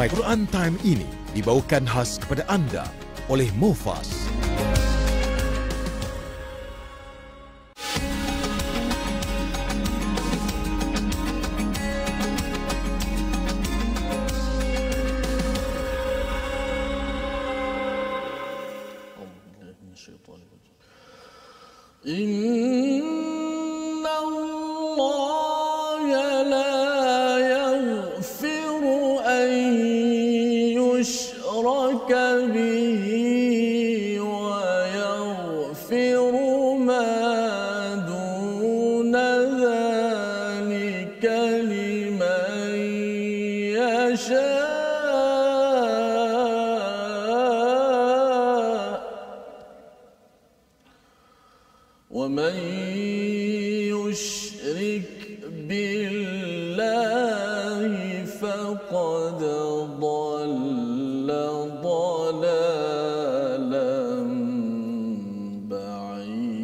My Quran Time ini dibawakan khas kepada anda oleh Mufas. ومن يشرك بالله فقد ضل ضلالا بعيدا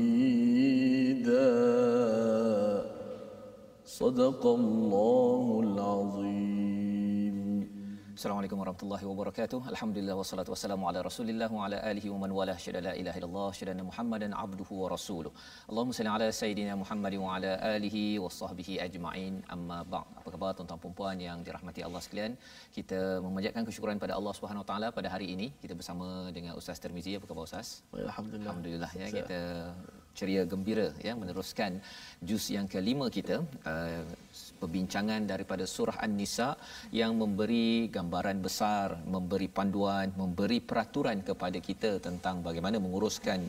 صدق الله العظيم. Assalamualaikum warahmatullahi wabarakatuh. Alhamdulillah wassalatu wassalamu ala Rasulillah wa ala alihi wa man walah. Syada la ilaha illallah, syada Muhammadan abduhu wa rasuluh. Allahumma salli ala sayidina Muhammad wa ala alihi wa sahbihi ajma'in. Amma ba'd. Apa khabar tuan-tuan dan puan yang dirahmati Allah sekalian? Kita memanjatkan kesyukuran pada Allah Subhanahu wa taala pada hari ini. Kita bersama dengan Ustaz Tirmizi. Apa khabar Ustaz? Alhamdulillah. Alhamdulillah ya, kita ceria gembira ya meneruskan juz yang kelima kita, perbincangan daripada surah An-Nisa yang memberi gambaran besar, memberi panduan, memberi peraturan kepada kita tentang bagaimana menguruskan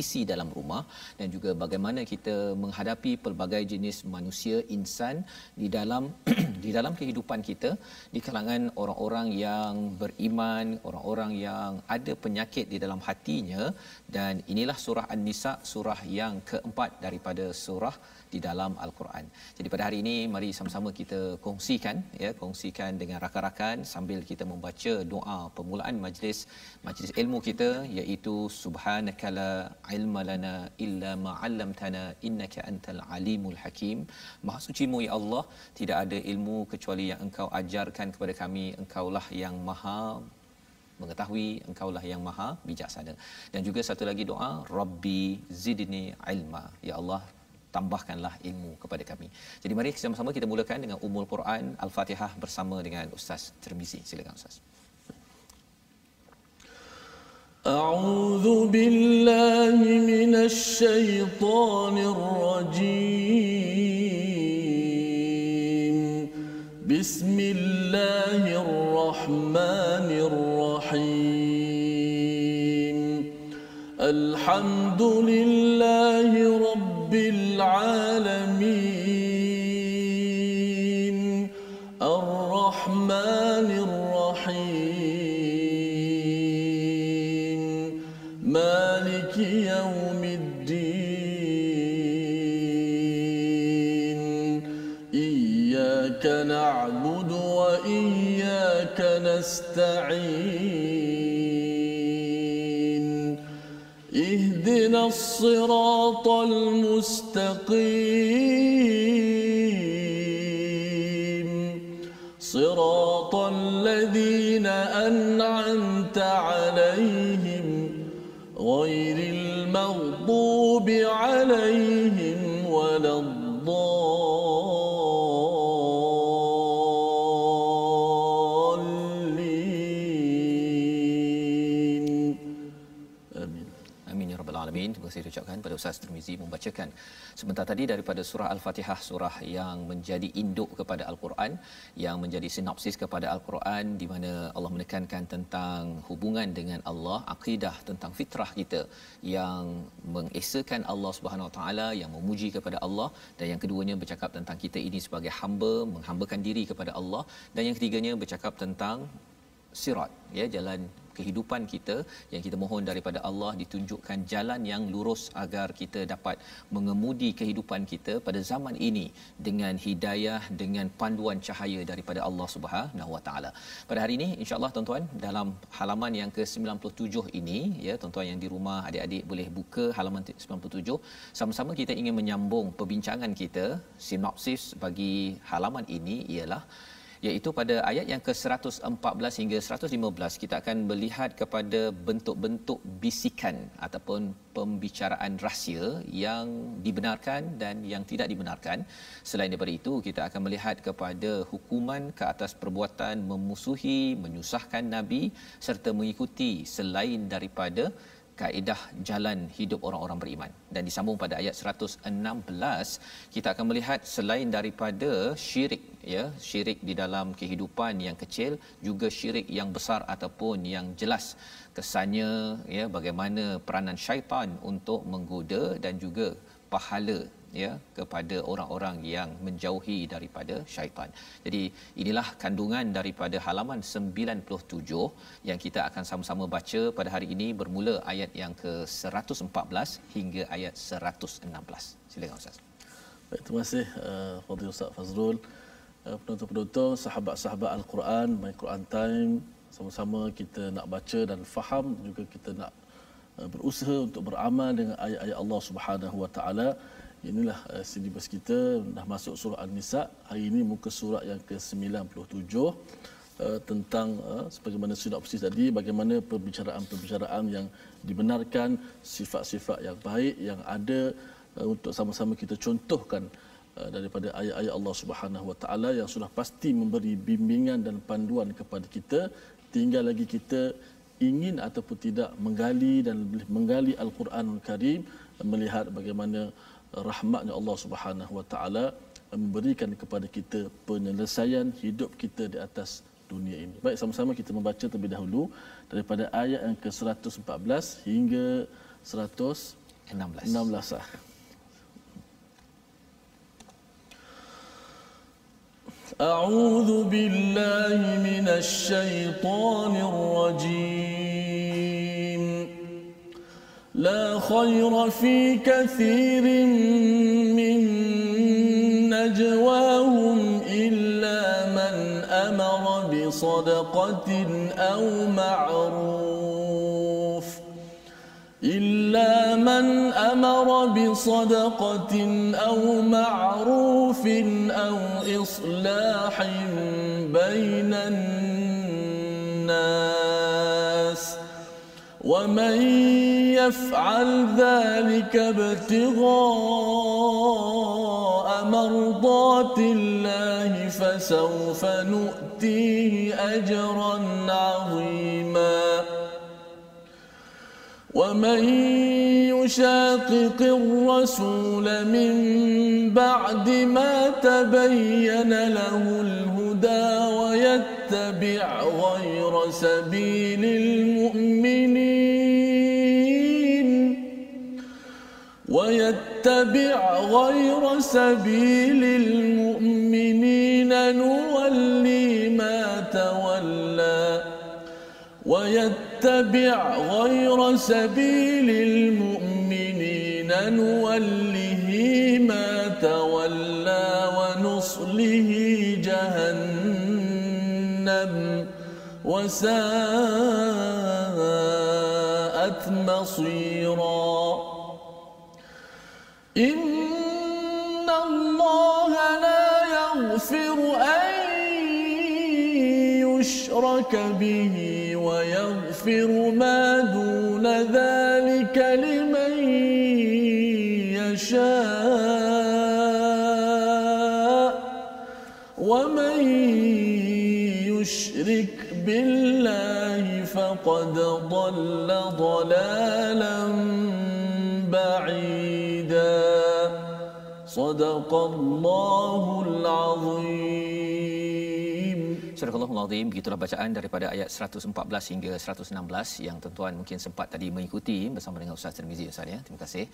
isi dalam rumah dan juga bagaimana kita menghadapi pelbagai jenis manusia, insan di dalam di dalam kehidupan kita, di kalangan orang-orang yang beriman, orang-orang yang ada penyakit di dalam hatinya. Dan inilah surah An-Nisa, surah yang keempat daripada surah di dalam Al-Quran. Jadi pada hari ini mari sama-sama kita kongsikan dengan rakan-rakan sambil kita membaca doa permulaan majlis ilmu kita, iaitu subhanakala ilma lana illa ma 'allamtana innaka antal alimul hakim. Maha suci-Mu ya Allah, tidak ada ilmu kecuali yang Engkau ajarkan kepada kami. Engkaulah yang maha mengetahui, Engkaulah yang maha bijaksana. Dan juga satu lagi doa, Rabbi zidni ilma, ya Allah tambahkanlah ilmu kepada kami. Jadi mari sama-sama kita mulakan dengan Ummul Quran Al-Fatihah bersama dengan Ustaz Tirmizi. Silakan Ustaz. أعوذ بالله من الشيطان الرجيم بسم الله الرحمن الرحيم الحمد لله رب العالمين الرحمن الرحيم مالك يوم الدين إياك نعبد وإياك نستعين اهدنا الصراط المستقيم صراط الذين أنعمت عليهم غير المغضوب عليهم ولا الضالين آمين. Amin ya rabbal alamin. Terima kasih ucapkan pada Ustaz Tirmizi membacakan sebentar tadi daripada surah Al-Fatihah, surah yang menjadi induk kepada Al-Quran, yang menjadi sinopsis kepada Al-Quran, di mana Allah menekankan tentang hubungan dengan Allah, akidah tentang fitrah kita yang mengesakan Allah Subhanahu Wa Taala, yang memuji kepada Allah, dan yang keduanya bercakap tentang kita ini sebagai hamba, menghambakan diri kepada Allah, dan yang ketiganya bercakap tentang sirat, ya, jalan kehidupan kita yang kita mohon daripada Allah ditunjukkan jalan yang lurus agar kita dapat mengemudi kehidupan kita pada zaman ini dengan hidayah, dengan panduan cahaya daripada Allah Subhanahu Wa Taala. Pada hari ini insya-Allah tuan-tuan, dalam halaman yang ke-97 ini, ya, tuan-tuan yang di rumah, adik-adik boleh buka halaman 97. Sama-sama kita ingin menyambung perbincangan kita. Sinopsis bagi halaman ini ialah iaitu pada ayat yang ke-114 hingga 115 kita akan melihat kepada bentuk-bentuk bisikan ataupun pembicaraan rahsia yang dibenarkan dan yang tidak dibenarkan. Selain daripada itu, kita akan melihat kepada hukuman ke atas perbuatan memusuhi, menyusahkan Nabi serta mengikuti selain daripada kaedah jalan hidup orang-orang beriman. Dan disambung pada ayat 116 kita akan melihat selain daripada syirik, ya, syirik di dalam kehidupan yang kecil, juga syirik yang besar ataupun yang jelas kesannya, ya, bagaimana peranan syaitan untuk menggoda dan juga pahala, ya, kepada orang-orang yang menjauhi daripada syaitan. Jadi inilah kandungan daripada halaman 97 yang kita akan sama-sama baca pada hari ini, bermula ayat yang ke-114 hingga ayat 116. Silakan Ustaz. Baik, terima kasih Fadil Ustaz Fazrul. Penonton-penonton, sahabat-sahabat Al-Quran, My Quran Time, sama-sama kita nak baca dan faham, juga kita nak berusaha untuk beramal dengan ayat-ayat Allah Subhanahu Wa Taala. Inilah silibus kita, dah masuk surah An-Nisa. Hari ini muka surah yang ke-97, tentang sebagaimana sinopsis tadi, bagaimana perbicaraan-perbicaraan yang dibenarkan, sifat-sifat yang baik yang ada untuk sama-sama kita contohkan daripada ayat-ayat Allah Subhanahu Wa Taala yang sudah pasti memberi bimbingan dan panduan kepada kita. Tinggal lagi kita ingin ataupun tidak menggali dan menggali Al-Quranul Karim, melihat bagaimana rahmatnya Allah Subhanahu Wa Taala memberikan kepada kita penyelesaian hidup kita di atas dunia ini. Baik, sama-sama kita membaca terlebih dahulu daripada ayat yang ke-114 hingga 116. A'udzu billahi minasy syaithanir rajim. La khaira fi katsirin min najwahum illa man amara bi sadaqatin aw ma'ruf. إلا من أمر بصدقة أو معروف أو إصلاح بين الناس ومن يفعل ذلك ابتغاء مرضات الله فسوف نؤتيه أجرا عظيما ومن يشاقق الرسول من بعد ما تبين له الهدى ويتبع غير سبيل المؤمنين نولي ما تولى ويتبع غير سبيل المؤمنين نوله ما تولى ونصله جهنم وساءت مصيرا إن الله لا يغفر أن يشرك به ويغفر ما دون ذلك لمن يشاء ومن يشرك بالله فقد ضل ضلالا بعيدا صدق الله العظيم. Surah Al-Azim, begitulah bacaan daripada ayat 114 hingga 116 yang tuan-tuan mungkin sempat tadi mengikuti bersama dengan Ustaz Tirmizi, Ustaz, ya. Terima kasih.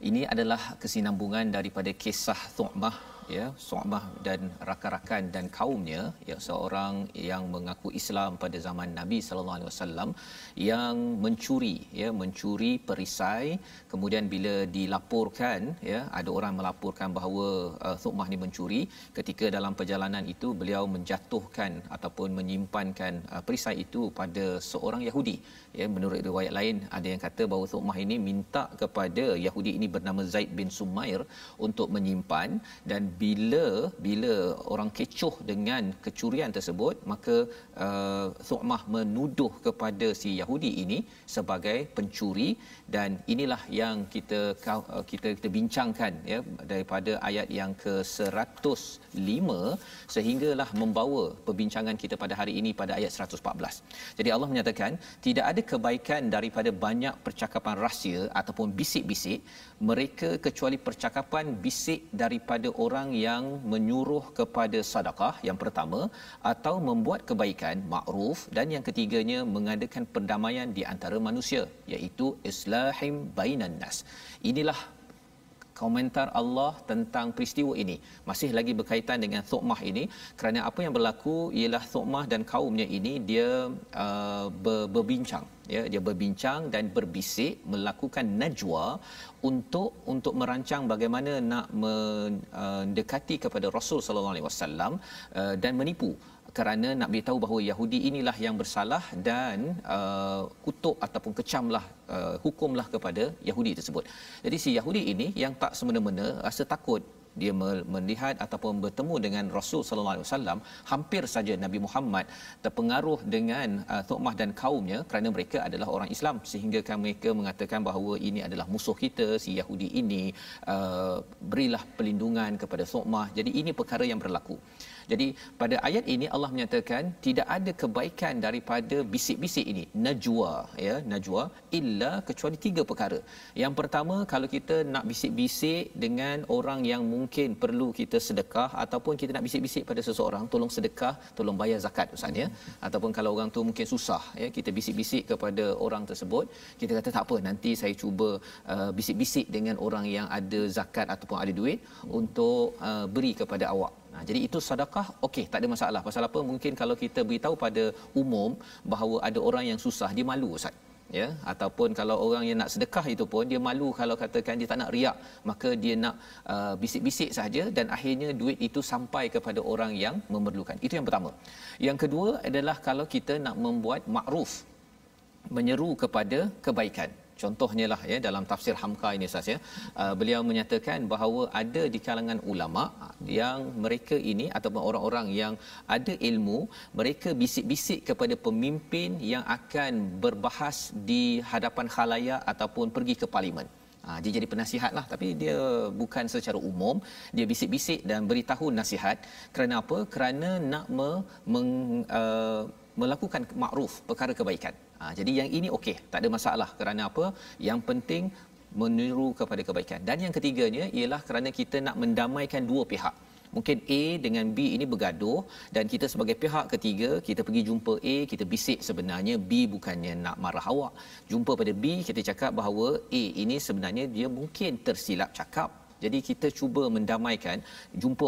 Ini adalah kesinambungan daripada kisah Thu'mah, ya, Thu'mah dan rakan-rakan dan kaumnya, ya, seorang yang mengaku Islam pada zaman Nabi sallallahu alaihi wasallam yang mencuri perisai. Kemudian bila dilaporkan, ya, ada orang melaporkan bahawa Thu'mah ni mencuri, ketika dalam perjalanan itu beliau menjatuhkan ataupun menyimpankan perisai itu pada seorang Yahudi, ya. Menurut riwayat lain ada yang kata bahawa Thu'mah ini minta kepada Yahudi ini bernama Zaid bin Sumair untuk menyimpan, dan bila orang kecoh dengan kecurian tersebut, maka Thu'mah menuduh kepada si Yahudi ini sebagai pencuri. Dan inilah yang kita bincangkan ya, daripada ayat yang ke-105 sehinggalah membawa perbincangan kita pada hari ini pada ayat 114. Jadi Allah menyatakan tidak ada kebaikan daripada banyak percakapan rahsia ataupun bisik-bisik mereka kecuali percakapan bisik daripada orang yang menyuruh kepada sedekah yang pertama, atau membuat kebaikan makruf, dan yang ketiganya mengadakan perdamaian di antara manusia, iaitu islahim bainan nas. Inilah komentar Allah tentang peristiwa ini, masih lagi berkaitan dengan Thu'mah ini, kerana apa yang berlaku ialah Thu'mah dan kaumnya ini dia berbincang ya, dia berbincang dan berbisik, melakukan najwa untuk merancang bagaimana nak mendekati kepada Rasul sallallahu alaihi wasallam dan menipu, kerana nak beritahu bahawa Yahudi inilah yang bersalah dan kutuk ataupun kecamlah, hukumlah kepada Yahudi tersebut. Jadi si Yahudi ini yang tak semena-mena rasa takut, dia melihat ataupun bertemu dengan Rasul sallallahu alaihi wasallam, hampir saja Nabi Muhammad terpengaruh dengan Thu'mah dan kaumnya kerana mereka adalah orang Islam, sehingga mereka mengatakan bahawa ini adalah musuh kita, si Yahudi ini, berilah perlindungan kepada Thu'mah. Jadi ini perkara yang berlaku. Jadi pada ayat ini Allah menyatakan tidak ada kebaikan daripada bisik-bisik ini, najwa ya, najwa, illa kecuali 3 perkara. Yang pertama, kalau kita nak bisik-bisik dengan orang yang mungkin perlu kita sedekah, ataupun kita nak bisik-bisik pada seseorang, tolong sedekah, tolong bayar zakat ustaz ya, ataupun kalau orang tu mungkin susah ya, kita bisik-bisik kepada orang tersebut, kita kata tak apa, nanti saya cuba bisik-bisik dengan orang yang ada zakat ataupun ada duit untuk beri kepada awak. Jadi itu sedekah, okey, tak ada masalah. Pasal apa? Mungkin kalau kita beritahu pada umum bahawa ada orang yang susah, dia malu ustaz ya, ataupun kalau orang yang nak sedekah itu pun dia malu, kalau katakan dia tak nak riak, maka dia nak bisik-bisik saja, dan akhirnya duit itu sampai kepada orang yang memerlukan. Itu yang pertama. Yang kedua adalah kalau kita nak membuat makruf, menyeru kepada kebaikan. Contohnya lah ya, dalam tafsir Hamka ini Ustaz ya, beliau menyatakan bahawa ada di kalangan ulama yang mereka ini ataupun orang-orang yang ada ilmu, mereka bisik-bisik kepada pemimpin yang akan berbahas di hadapan khalayak ataupun pergi ke parlimen. Dia jadi penasihat lah, tapi dia bukan secara umum, dia bisik-bisik dan beritahu nasihat. Kerana apa? Kerana nak melakukan makruf, perkara kebaikan. Jadi yang ini okey, tak ada masalah. Kerana apa? Yang penting meniru kepada kebaikan. Dan yang ketiganya ialah kerana kita nak mendamaikan dua pihak. Mungkin A dengan B ini bergaduh, dan kita sebagai pihak ketiga, kita pergi jumpa A, kita bisik sebenarnya B bukannya nak marah awak. Jumpa pada B, kita cakap bahawa A ini sebenarnya dia mungkin tersilap cakap. Jadi kita cuba mendamaikan, jumpa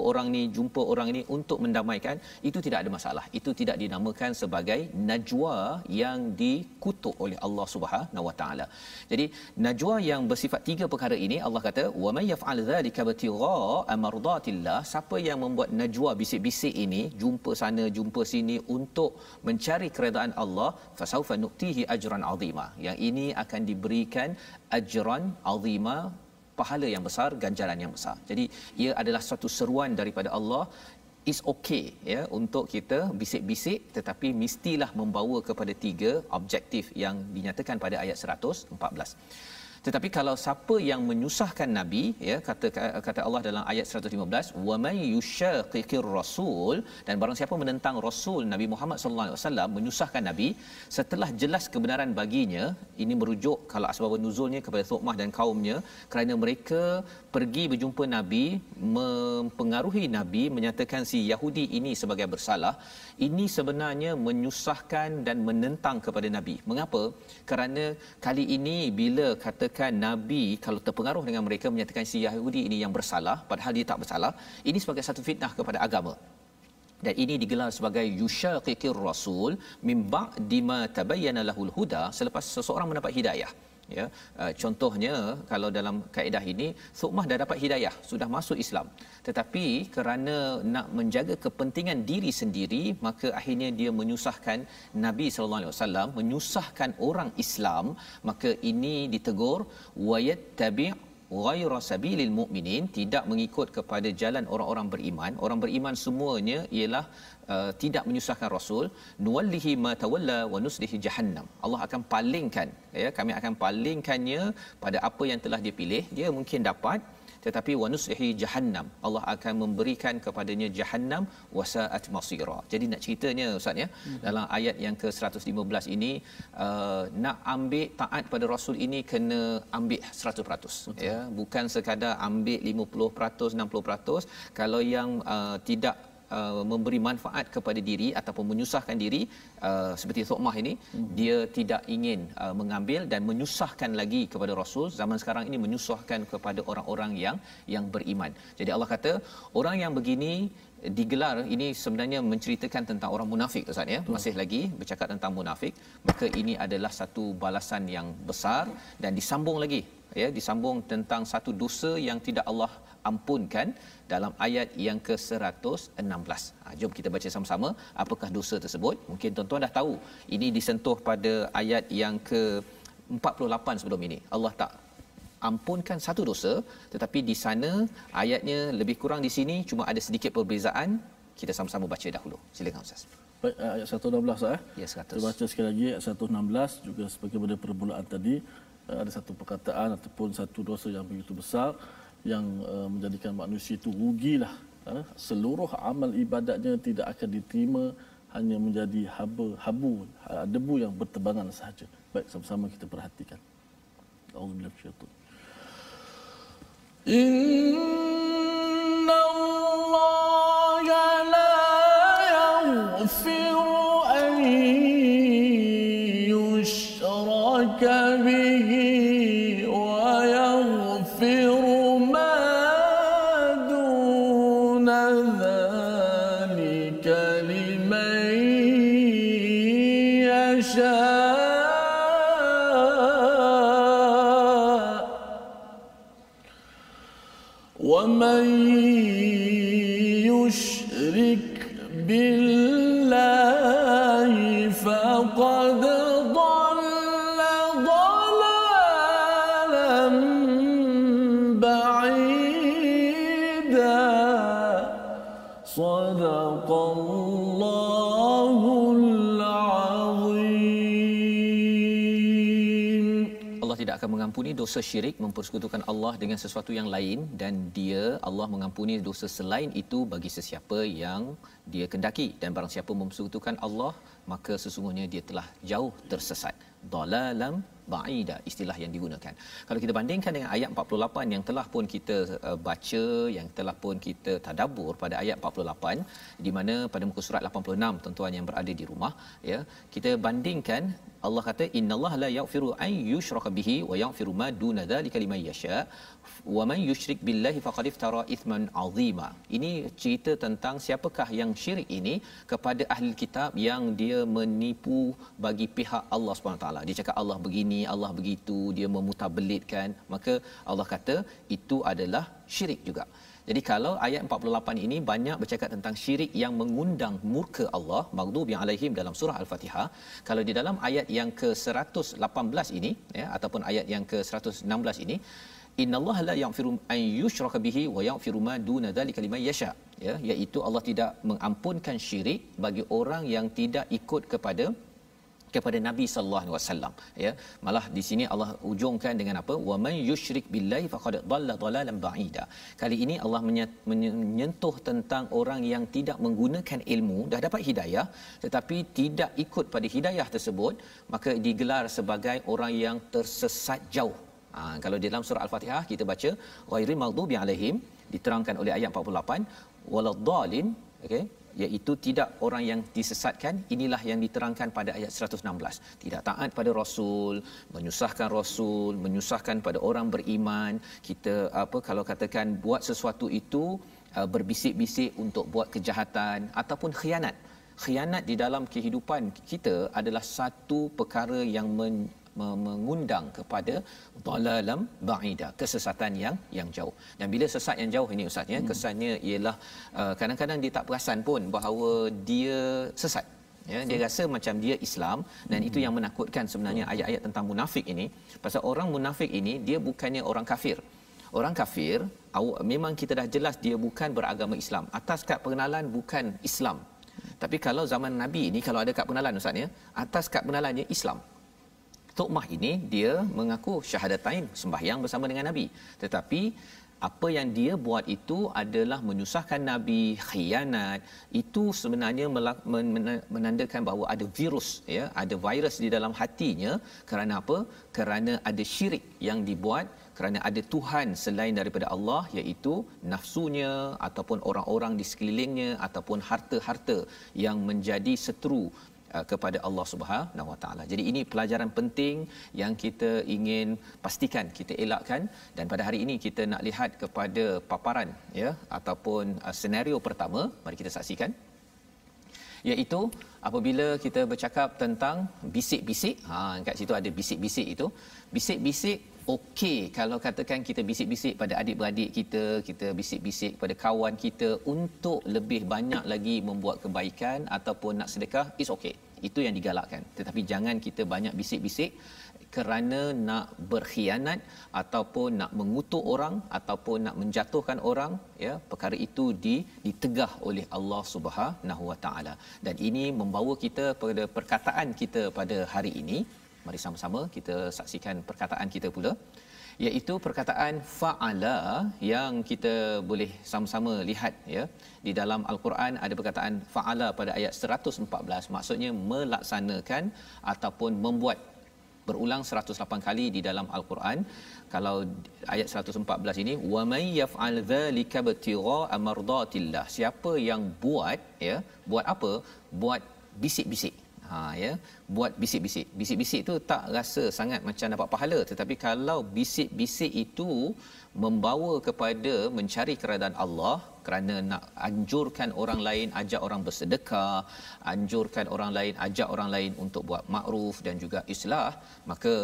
orang ni untuk mendamaikan, itu tidak ada masalah. Itu tidak dinamakan sebagai najwa yang dikutuk oleh Allah Subhanahu Wa Taala. Jadi najwa yang bersifat 3 perkara ini, Allah kata wa may yaf'al dzalika ibtigha'a mardatillah, siapa yang membuat najwa bisik-bisik ini, jumpa sana jumpa sini untuk mencari keredaan Allah, fasaufa nu'tihi ajran 'azima. Yang ini akan diberikan ajran 'azima, pahala yang besar, ganjaran yang besar. Jadi ia adalah satu seruan daripada Allah. Is okay ya untuk kita bisik-bisik, tetapi mestilah membawa kepada 3 objektif yang dinyatakan pada ayat 114. Tetapi kalau siapa yang menyusahkan Nabi ya, kata Allah dalam ayat 115, wa may yushaqiqir rasul, dan barang siapa menentang Rasul Nabi Muhammad sallallahu alaihi wasallam, menyusahkan Nabi setelah jelas kebenaran baginya. Ini merujuk kalau asbab nuzulnya kepada Thu'mah dan kaumnya, kerana mereka pergi berjumpa Nabi, mempengaruhi Nabi, menyatakan si Yahudi ini sebagai bersalah. Ini sebenarnya menyusahkan dan menentang kepada Nabi. Mengapa? Kerana kali ini bila katakan Nabi kalau terpengaruh dengan mereka, menyatakan si Yahudi ini yang bersalah padahal dia tak bersalah, ini sebagai satu fitnah kepada agama. Dan ini digelar sebagai yushaqiqir rasul min ba'di ma tabayyana lahul huda, selepas seseorang mendapat hidayah. Ya, contohnya kalau dalam kaedah ini, Thu'mah dah dapat hidayah, sudah masuk Islam, tetapi kerana nak menjaga kepentingan diri sendiri, maka akhirnya dia menyusahkan Nabi sallallahu alaihi wasallam, menyusahkan orang Islam. Maka ini ditegur wa yattabi' ghaira sabilil mu'minin, tidak mengikut kepada jalan orang-orang beriman. Orang beriman semuanya ialah tidak menyusahkan Rasul. Nuwallihi ma tawalla wa nuslihi jahannam. Allah akan palingkan, ya, kami akan palingkannya pada apa yang telah dia pilih. Dia mungkin dapat, tetapi wa nuslihi jahannam, Allah akan memberikan kepadanya jahannam wasaat masira. Jadi nak ceritanya ustaz, ya, dalam ayat yang ke-115 ini, nak ambil taat pada Rasul ini kena ambil 100%. Betul. Ya, bukan sekadar ambil 50%, 60%. Kalau yang tidak memberi manfaat kepada diri ataupun menyusahkan diri, seperti Thuqmah ini, dia tidak ingin mengambil dan menyusahkan lagi kepada Rasul. Zaman sekarang ini menyusahkan kepada orang-orang yang beriman. Jadi Allah kata orang yang begini digelar, ini sebenarnya menceritakan tentang orang munafik, Ustaz, ya. Masih lagi bercakap tentang munafik, maka ini adalah satu balasan yang besar. Dan disambung lagi, ya, disambung tentang satu dosa yang tidak Allah ampunkan dalam ayat yang ke-116. Jom kita baca sama-sama apakah dosa tersebut. Mungkin tuan-tuan dah tahu, ini disentuh pada ayat yang ke-48 sebelum ini. Allah tak ampunkan satu dosa, tetapi di sana ayatnya lebih kurang di sini cuma ada sedikit perbezaan. Kita sama-sama baca dahulu. Silakan Ustaz. Baik, ayat 116 Ya, 100. Kita baca sekali lagi ayat 116 juga sebagaimana permulaan tadi. Ada satu perkataan ataupun satu dosa yang begitu besar yang menjadikan manusia itu rugilah. Seluruh amal ibadatnya tidak akan diterima, hanya menjadi habu debu yang berterbangan sahaja. Baik, sama-sama kita perhatikan. Auzubillahi minasyaitan. Inna Allaha la yaghfiru an yushraka bihi wa yaghfiru ma duna dhalika liman yasha. ومن يشرك بالله فقد ضل ضلالا بعيدا صدق الله العظيم. Allah tidak akan mengampuni dosa syirik, mempersekutukan Allah dengan sesuatu yang lain, dan Allah mengampuni dosa selain itu bagi sesiapa yang dia kendaki. Dan barang siapa mempersekutukan Allah, maka sesungguhnya dia telah jauh tersesat. Dalalam ba'ida, istilah yang digunakan. Kalau kita bandingkan dengan ayat 48 yang telah pun kita baca, yang telah pun kita tadabbur pada ayat 48, di mana pada muka surat 86, tuan-tuan yang berada di rumah, ya, kita bandingkan. Allah kata innallaha la yaghfiru an yushraka bihi wa yaghfiru ma duna dzalika liman yasha wa man yusyrik billahi faqad iftara ithman azima. Ini cerita tentang siapakah yang syirik ini kepada ahli kitab, yang dia menipu bagi pihak Allah SWT. Dia cakap Allah begini, Allah begitu, dia memutabelitkan, maka Allah kata itu adalah syirik juga. Jadi kalau ayat 48 ini banyak bercakap tentang syirik yang mengundang murka Allah, maghdubi alaihim, dalam surah Al-Fatihah. Kalau di dalam ayat yang ke-118 ini, ya, ataupun ayat yang ke-116 ini, innallaha la yaghfiru an yushraka bihi wa yaghfiru ma duna dzalika liman yasha, ya, iaitu Allah tidak mengampunkan syirik bagi orang yang tidak ikut kepada Nabi sallallahu alaihi wasallam, ya. Malah di sini Allah ujungkan dengan apa? Wa man yusyrik billahi faqad dhalla dhalalan ba'ida. Kali ini Allah menyentuh tentang orang yang tidak menggunakan ilmu, dah dapat hidayah tetapi tidak ikut pada hidayah tersebut, maka digelar sebagai orang yang tersesat jauh. Kalau di dalam surah Al-Fatihah kita baca ghairil maghdubi alaihim, diterangkan oleh ayat 48, waladdallin, okey, iaitu tidak orang yang disesatkan. Inilah yang diterangkan pada ayat 116. Tidak taat pada Rasul, menyusahkan pada orang beriman. Kita kalau katakan buat sesuatu itu berbisik-bisik untuk buat kejahatan ataupun khianat. Khianat di dalam kehidupan kita adalah satu perkara yang mengundang kepada dhalalam ba'ida, kesesatan yang jauh. Dan bila sesat yang jauh ini Ustaz, ya, kesannya ialah kadang-kadang dia tak perasan pun bahawa dia sesat, ya. Dia rasa macam dia Islam, dan itu yang menakutkan sebenarnya ayat-ayat tentang munafik ini. Pasal orang munafik ini dia bukannya orang kafir. Orang kafir memang kita dah jelas dia bukan beragama Islam. Atas kad pengenalan bukan Islam. Tapi kalau zaman Nabi ini kalau ada kad pengenalan Ustaz ya, atas kad pengenalannya Islam. Tok Mah ini dia mengaku syahadatain, sembahyang bersama dengan Nabi. Tetapi apa yang dia buat itu adalah menyusahkan Nabi, khianat. Itu sebenarnya menandakan bahawa ada virus ya, ada virus di dalam hatinya. Kerana apa? Kerana ada syirik yang dibuat, kerana ada Tuhan selain daripada Allah, iaitu nafsunya ataupun orang-orang di sekelilingnya ataupun harta-harta yang menjadi seteru kepada Allah Subhanahu Wa Taala. Jadi ini pelajaran penting yang kita ingin pastikan kita elakkan, dan pada hari ini kita nak lihat kepada paparan ya ataupun senario pertama. Mari kita saksikan, iaitu apabila kita bercakap tentang bisik-bisik, kat situ ada bisik-bisik itu. Bisik-bisik okey kalau katakan kita bisik-bisik pada adik-beradik kita, kita bisik-bisik pada kawan kita untuk lebih banyak lagi membuat kebaikan ataupun nak sedekah, is okey. Itu yang digalakkan. Tetapi jangan kita banyak bisik-bisik kerana nak berkhianat ataupun nak mengutuk orang ataupun nak menjatuhkan orang ya. Perkara itu ditegah oleh Allah Subhanahu Wa Taala. Dan ini membawa kita pada perkataan kita pada hari ini. Mari sama-sama kita saksikan perkataan kita pula, iaitu perkataan fa'ala yang kita boleh sama-sama lihat ya. Di dalam al-Quran ada perkataan fa'ala pada ayat 114, maksudnya melaksanakan ataupun membuat, berulang 108 kali di dalam al-Quran. Kalau ayat 114 ini, wa may yaf'al dzalika ibtigha'a mardatillah, siapa yang buat ya, buat apa? Buat bisik-bisik. Ya, buat bisik-bisik. Bisik-bisik itu tak rasa sangat macam dapat pahala, tetapi kalau bisik-bisik itu membawa kepada mencari keredaan Allah, kerana nak anjurkan orang lain, ajak orang bersedekah, anjurkan orang lain, ajak orang lain untuk buat makruf dan juga islah, maka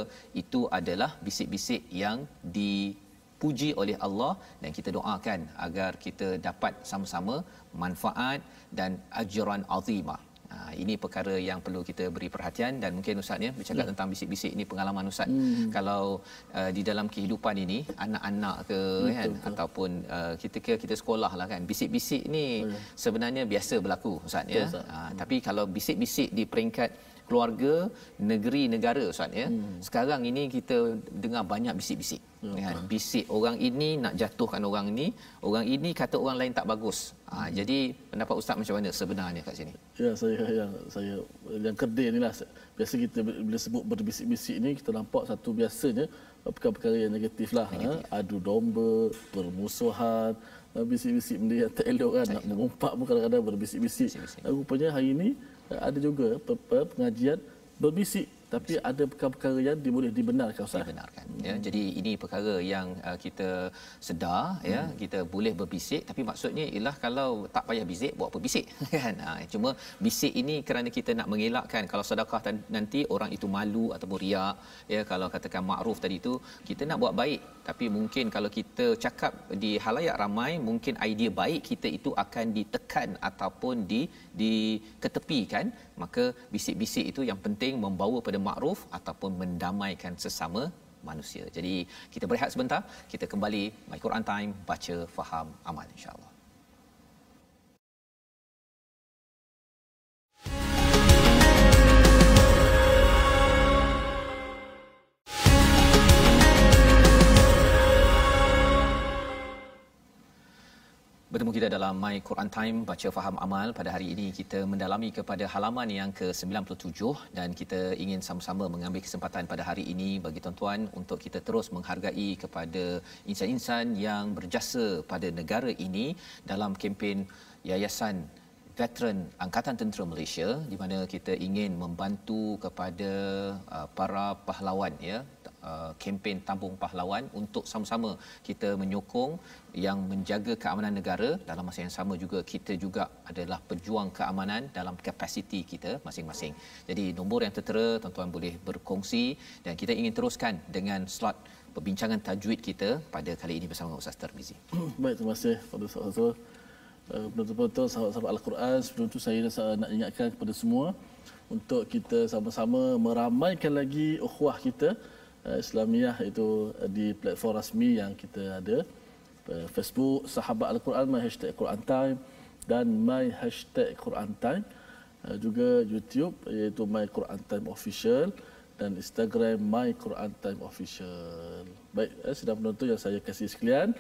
itu adalah bisik-bisik yang dipuji oleh Allah, dan kita doakan agar kita dapat sama-sama manfaat dan ajran azimah. Ini perkara yang perlu kita beri perhatian. Dan mungkin Ustaz ya, bercakap tentang bisik-bisik ini, pengalaman Ustaz kalau di dalam kehidupan ini, anak-anak ke kan, ataupun kita sekolah lah kan, bisik-bisik ni sebenarnya biasa berlaku Ustaz ya. Tapi kalau bisik-bisik di peringkat keluarga, negeri, negara Ustaz ya, sekarang ini kita dengar banyak bisik-bisik kan? Bisik orang ini nak jatuhkan orang ini kata orang lain tak bagus. Jadi pendapat Ustaz macam mana sebenarnya kat sini? Ya, saya yang kerdil ni lah. Biasa kita bila sebut berbisik-bisik ni, kita nampak satu biasanya perkara-perkara yang negatif lah. Adu domba, permusuhan, bisik-bisik benda yang tak elok kan, nak mengumpat pun kadang-kadang berbisik-bisik. Rupanya hari ini ada juga pengajian berbisik, tapi ada perkara-perkara yang boleh dibenarkan Ustaz. Dibenarkan ya. Jadi ini perkara yang kita sedar ya, kita boleh berbisik, tapi maksudnya ialah kalau tak payah bisik, buat apa bisik kan. Cuma bisik ini kerana kita nak mengelakkan kalau sedekah nanti orang itu malu ataupun riak ya. Kalau katakan makruf tadi itu kita nak buat baik, tapi mungkin kalau kita cakap di halayak ramai, mungkin idea baik kita itu akan ditekan ataupun diketepikan. Maka bisik-bisik itu yang penting membawa pada makruf ataupun mendamaikan sesama manusia. Jadi kita berehat sebentar, kita kembali My Quran Time, baca, faham, amal insya-Allah. Bertemu kita dalam My Quran Time, baca, faham, amal. Pada hari ini kita mendalami kepada halaman yang ke-97, dan kita ingin sama-sama mengambil kesempatan pada hari ini bagi tuan-tuan untuk kita terus menghargai kepada insan-insan yang berjasa pada negara ini dalam kempen Yayasan Veteran Angkatan Tentera Malaysia, di mana kita ingin membantu kepada para pahlawan ya, kempen Tabung Pahlawan, untuk sama-sama kita menyokong yang menjaga keamanan negara. Dalam masa yang sama juga kita juga adalah pejuang keamanan dalam kapasiti kita masing-masing. Jadi nombor yang tertera, tuan-tuan boleh berkongsi, dan kita ingin teruskan dengan slot perbincangan tajwid kita pada kali ini bersama Ustaz Tarmizi. Baik, terima kasih kepada Ustaz. Betul-betul sahabat-sahabat Al-Quran, sebelum itu saya nak ingatkan kepada semua untuk kita sama-sama meramaikan lagi ukhuwah kita Islamiah itu di platform rasmi yang kita ada, Facebook Sahabat Al-Quran my hashtag Quran Time dan my hashtag Quran Time, juga YouTube iaitu My Quran Time Official dan Instagram My Quran Time Official. Baik, sedang penonton yang saya kasih sekalian,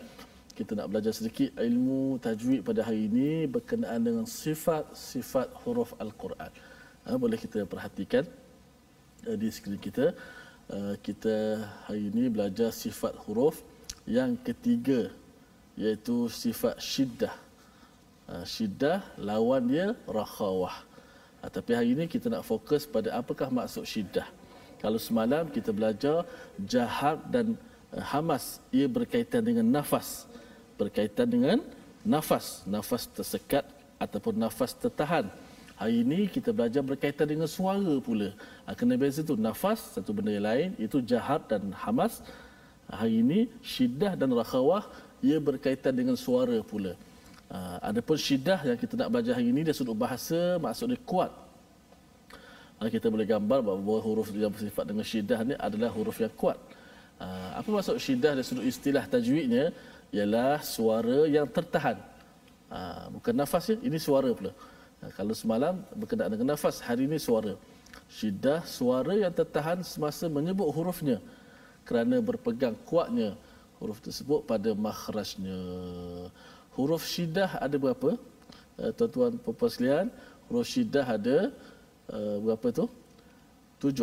kita nak belajar sedikit ilmu tajwid pada hari ini berkenaan dengan sifat-sifat huruf Al-Quran. Boleh kita perhatikan di skrin kita. Kita hari ini belajar sifat huruf yang ketiga, iaitu sifat syiddah. Syiddah lawan dia rakhawah. Tapi hari ini kita nak fokus pada apakah maksud syiddah. Kalau semalam kita belajar jahar dan hamas, ia berkaitan dengan nafas. Berkaitan dengan nafas tersekat ataupun nafas tertahan. Hari ini kita belajar berkaitan dengan suara pula. Kena beza tu, nafas satu benda yang lain, itu jahar dan hamas. Hari ini syiddah dan rakhawah ia berkaitan dengan suara pula. Adapun syiddah yang kita nak belajar hari ini dari sudut bahasa maksud dia kuat. Kita boleh gambar bahawa huruf yang bersifat dengan syiddah ni adalah huruf yang kuat. Apa maksud syiddah dari sudut istilah tajwidnya? Ialah suara yang tertahan. Bukan nafas ya, ini suara pula. Kalau semalam berkenaan dengan nafas, hari ini suara. Syiddah suara yang tertahan semasa menyebut hurufnya kerana berpegang kuatnya huruf tersebut pada makhrajnya. Huruf syiddah ada berapa? Tuan-tuan puan-puan sekalian, huruf syiddah ada berapa tu? 8.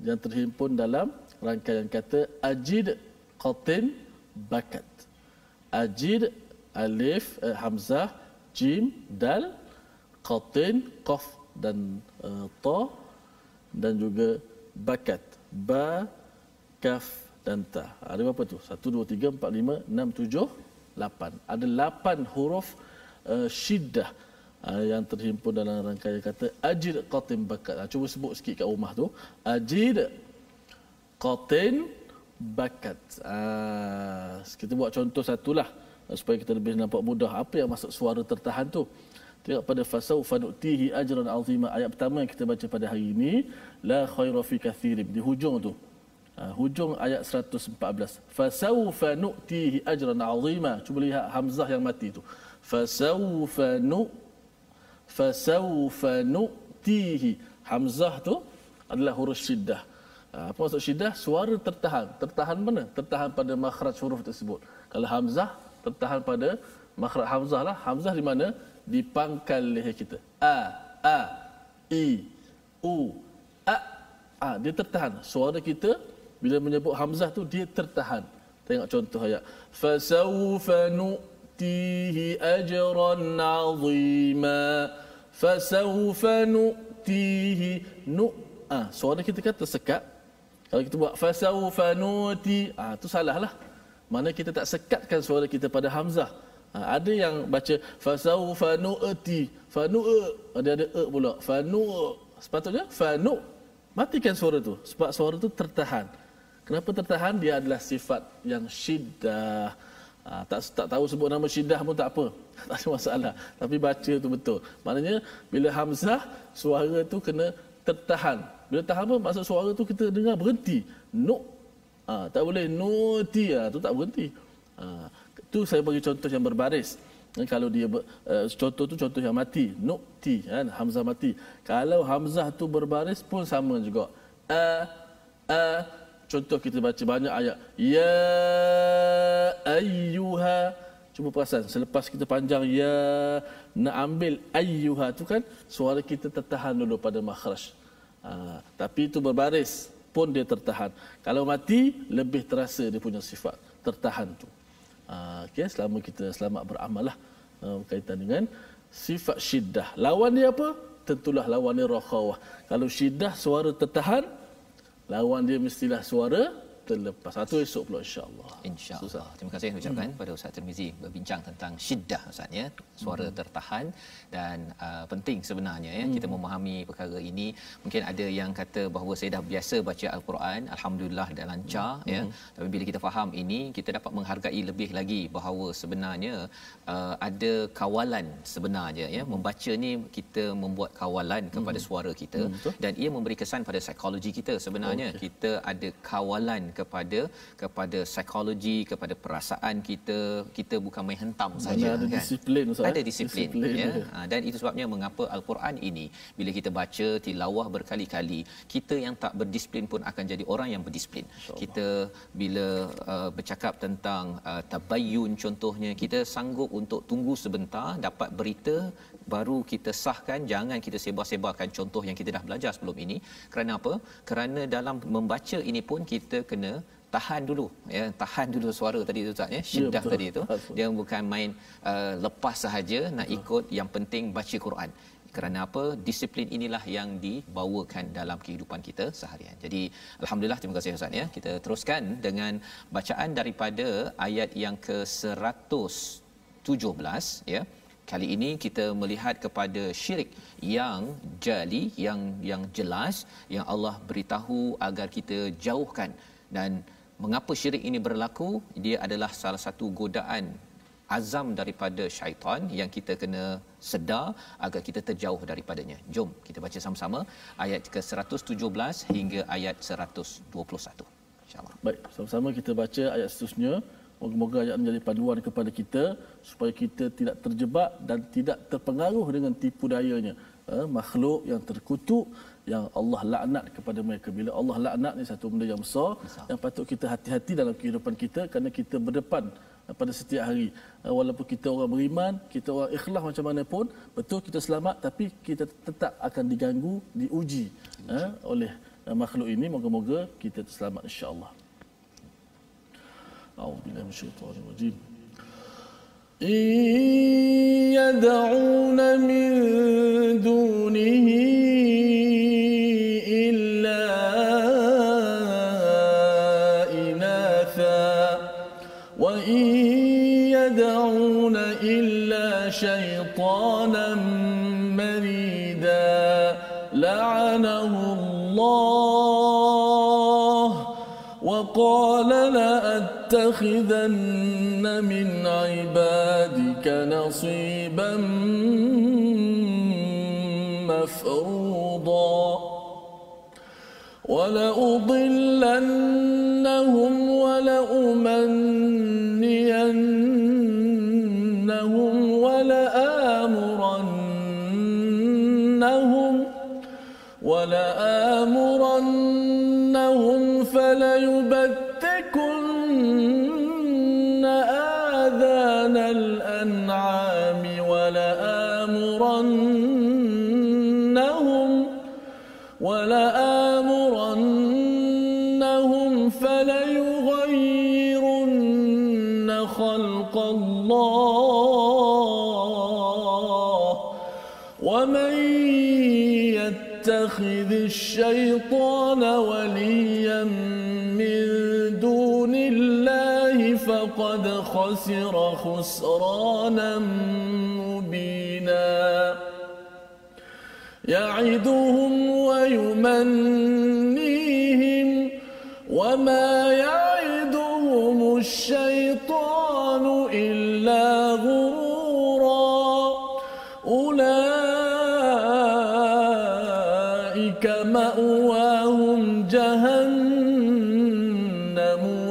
Yang terhimpun dalam rangkaian kata ajid, qatin, bakat. Ajid, alif, hamzah, jim, dal, qatin, qaf dan ta, dan juga bakat, ba, kaf dan ta. Ada berapa tu? 1, 2, 3, 4, 5, 6, 7, 8. Ada 8 huruf syiddah yang terhimpun dalam rangkaian kata ajid, qatin, bakat. Cuba sebut sikit kat rumah tu. Ajid, qatin, bakat. Kita buat contoh satulah supaya kita lebih nampak mudah apa yang maksud suara tertahan tu. Tengok pada fasawfa nu'tihi ajran 'azima, ayat pertama yang kita baca pada hari ini, la khaira fi katsirin, di hujung tu. Hujung ayat 114. Fasawfa nu'tihi ajran 'azima. Cuba lihat hamzah yang mati tu. Fasawfa nu'tihi. Hamzah tu adalah huruf syiddah. Apa maksud syiddah? Suara tertahan. Tertahan mana? Tertahan pada makhraj huruf tersebut. Kalau hamzah tertahan pada makhraj hamzah lah. Hamzah di mana? Di pangkal leher kita. A, I, U, A. Dia tertahan. Suara kita bila menyebut hamzah tu dia tertahan. Tengok contoh ayat. Fasawfa nu'tihi ajran 'azima. Fasawfa nu'tihi suara kita kan tersekat. Kalau kita buat fasawfa nu'ti, tu salah lah. Mana kita tak sekatkan suara kita pada hamzah. Ada yang baca fasawfa nu'ti, ada pula fanu. Sepatutnya fanu. Matikan suara tu sebab suara tu tertahan. Kenapa tertahan? Dia adalah sifat yang syiddah. Tak tahu sebut nama syiddah pun tak apa. Tak ada masalah. Tapi baca tu betul. Maknanya bila hamzah suara tu kena tertahan. Bila tahan apa? Maksud suara tu kita dengar berhenti. Tak boleh nuti, tu tak berhenti. Tu saya bagi contoh yang berbaris. Kalau dia contoh tu contoh yang mati, nuti kan, hamzah mati. Kalau hamzah tu berbaris pun sama juga. Contoh kita baca banyak ayat. Ya ayyuha. Cuba perasan selepas kita panjang ya, nak ambil ayyuha tu kan suara kita tertahan dulu pada makhraj. Tapi itu berbaris pun dia tertahan. Kalau mati lebih terasa dia punya sifat tertahan tu. Okey, selama kita selamat beramal lah berkaitan dengan sifat syiddah. Lawan dia apa? Tentulah lawan dia rakhawah. Kalau syiddah suara tertahan, lawan dia mestilah suara chapter lepas. Satu esok pula insya-Allah. Insya-Allah. Terima kasih ucapkan pada Ustaz Tirmizi berbincang tentang syiddah Ustaz ya, suara tertahan dan penting sebenarnya ya kita memahami perkara ini. Mungkin ada yang kata bahawa saya dah biasa baca al-Quran, alhamdulillah dah lancar ya. Tapi bila kita faham ini, kita dapat menghargai lebih lagi bahawa sebenarnya ada kawalan sebenarnya ya. Membaca ni kita membuat kawalan kepada suara kita dan ia memberi kesan pada psikologi kita sebenarnya. Kita ada kawalan kepada psikologi, kepada perasaan kita. Kita bukan main hentam saja ada kan. Disiplin Ustaz. Ada disiplin ya. Dan itu sebabnya mengapa al-Quran ini bila kita baca tilawah berkali-kali, kita yang tak berdisiplin pun akan jadi orang yang berdisiplin. Kita bila bercakap tentang tabayyun contohnya, kita sanggup untuk tunggu sebentar dapat berita baru kita sahkan, jangan kita sebar-sebarkan contoh yang kita dah belajar sebelum ini. Kerana apa? Kerana dalam membaca ini pun kita kena tahan dulu ya, tahan dulu suara tadi tu Ustaz ya, syiddah tadi tu. Dia bukan main lepas sahaja nak ikut, yang penting baca Quran. Kerana apa? Disiplin inilah yang dibawakan dalam kehidupan kita seharian. Jadi alhamdulillah, terima kasih Ustaz ya. Kita teruskan dengan bacaan daripada ayat yang ke-117 ya. Kali ini kita melihat kepada syirik yang jali, yang jelas, yang Allah beritahu agar kita jauhkan. Dan mengapa syirik ini berlaku? Dia adalah salah satu godaan azam daripada syaitan yang kita kena sedar agar kita terjauh daripadanya. Jom kita baca sama-sama ayat ke-117 hingga ayat 121. InsyaAllah. Baik, sama-sama kita baca ayat seterusnya. Moga-moga ayat menjadi panduan kepada kita supaya kita tidak terjebak dan tidak terpengaruh dengan tipu dayanya makhluk yang terkutuk yang Allah laknat kepada mereka. Bila Allah laknat ni satu benda yang besar yang patut kita hati-hati dalam kehidupan kita, kerana kita berdepan pada setiap hari. Walaupun kita orang beriman, kita orang ikhlas macam mana pun, betul kita selamat, tapi kita tetap akan diganggu, diuji oleh makhluk ini. Moga-moga kita selamat insya-Allah. A'udzubillahi minasyaitonir rajim. يدعون من دونه إلا إناثا وإن يدعون إلا شيطانا مريدا لعنه الله وقال لأتخذن من عبادك نصيبا مفروضا ولأضلنهم ولأمنينهم ولآمرنهم فليبتكن آذان الأنعام ولآمرنهم فليغيرن خلق الله ومن يتخذ الشيطان وليا من دون الله فقد خسر خسرانا مبينا يعدهم ويمنيهم وما يعدهم الشيطان إلا غرورا أولئك مأواهم جهنم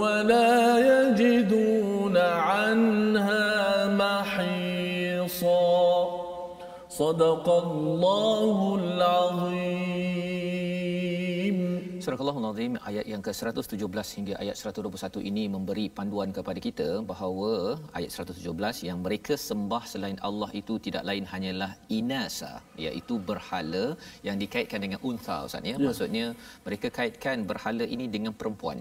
ولا يجدون عنها محيصا صدق الله العظيم. Surah Al-Azim ayat yang ke-117 hingga ayat 121 ini memberi panduan kepada kita bahawa ayat 117 yang mereka sembah selain Allah itu tidak lain hanyalah inasa, iaitu berhala yang dikaitkan dengan untha Ustaz ya. Maksudnya mereka kaitkan berhala ini dengan perempuan.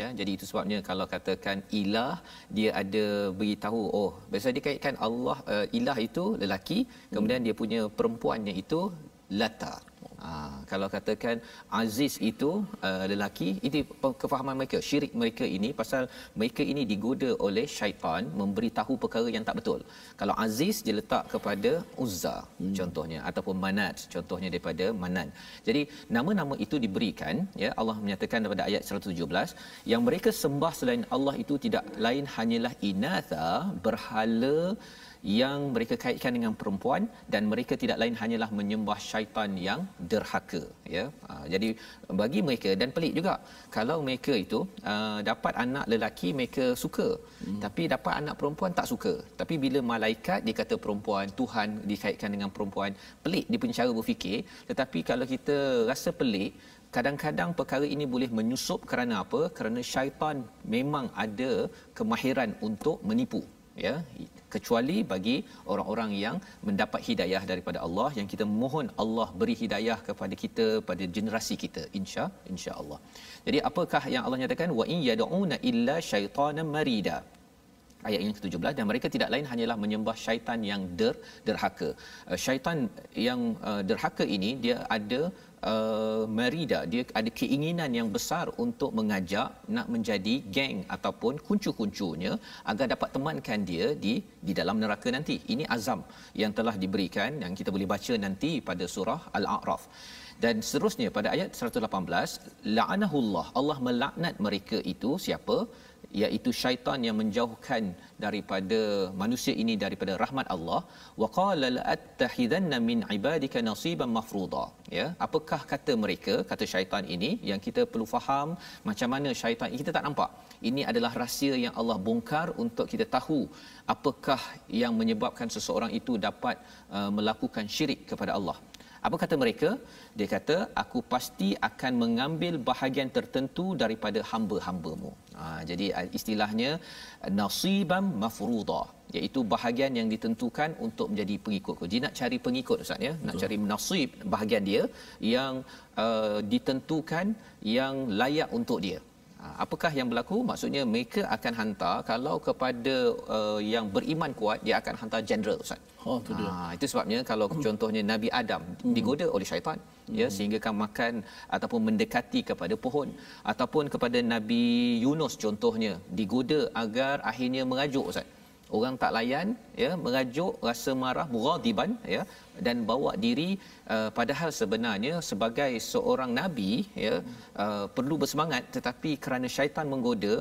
Ya, jadi itu sebabnya kalau katakan ilah, dia ada beritahu biasa dikaitkan Allah ilah itu lelaki, kemudian dia punya perempuannya itu Lata. Kalau katakan aziz itu lelaki, ini kefahaman mereka, syirik mereka ini pasal mereka ini digoda oleh syaitan memberitahu perkara yang tak betul. Kalau aziz dia letak kepada Uzza contohnya, ataupun Manat contohnya daripada Manan. Jadi nama-nama itu diberikan, ya, Allah menyatakan daripada ayat 117 yang mereka sembah selain Allah itu tidak lain hanyalah inatha, berhala yang mereka kaitkan dengan perempuan, dan mereka tidak lain hanyalah menyembah syaitan yang derhaka, ya. Jadi bagi mereka, dan pelik juga kalau mereka itu dapat anak lelaki mereka suka, tapi dapat anak perempuan tak suka. Tapi bila malaikat dikata perempuan, Tuhan dikaitkan dengan perempuan, pelik dia punya cara berfikir. Tetapi kalau kita rasa pelik, kadang-kadang perkara ini boleh menyusup kerana apa? Kerana syaitan memang ada kemahiran untuk menipu, ya, kecuali bagi orang-orang yang mendapat hidayah daripada Allah, yang kita mohon Allah beri hidayah kepada kita pada generasi kita, insya-Allah. Jadi apakah yang Allah nyatakan, wa in yad'una illa syaitanan marida, ayat yang ke-17, dan mereka tidak lain hanyalah menyembah syaitan yang derhaka. Syaitan yang derhaka ini dia ada marida, dia ada keinginan yang besar untuk mengajak nak menjadi geng ataupun kuncu-kuncunya agar dapat temankan dia di dalam neraka nanti. Ini azam yang telah diberikan, yang kita boleh baca nanti pada surah Al-A'raf. Dan seterusnya pada ayat 118, la'anahullah, Allah melaknat mereka itu siapa? Iaitu syaitan yang menjauhkan daripada manusia ini daripada rahmat Allah. Wa qala la'attakhidanna min ibadika nasiban mafruḍa, ya. Apakah kata mereka, kata syaitan ini, yang kita perlu faham macam mana syaitan ini kita tak nampak. Ini adalah rahsia yang Allah bongkar untuk kita tahu apakah yang menyebabkan seseorang itu dapat melakukan syirik kepada Allah. Apa kata mereka? Dia kata, aku pasti akan mengambil bahagian tertentu daripada hamba-hambamu. Jadi istilahnya nasiban mafruḍa, iaitu bahagian yang ditentukan untuk menjadi pengikut. Dia nak cari pengikut, Ustaz, ya. Nak cari nasib, bahagian dia yang ditentukan, yang layak untuk dia. Apakah yang berlaku? Maksudnya mereka akan hantar, kalau kepada yang beriman kuat, dia akan hantar general, Ustaz. Itu dia. Itu sebabnya kalau contohnya Nabi Adam digoda oleh syaitan, ya, sehingga kan makan ataupun mendekati kepada pohon, ataupun kepada Nabi Yunus contohnya digoda agar akhirnya merajuk, Ustaz. Orang tak layan, ya, merajuk, rasa marah, mughadiban, ya, dan bawa diri padahal sebenarnya sebagai seorang nabi, ya, perlu bersemangat, tetapi kerana syaitan menggoda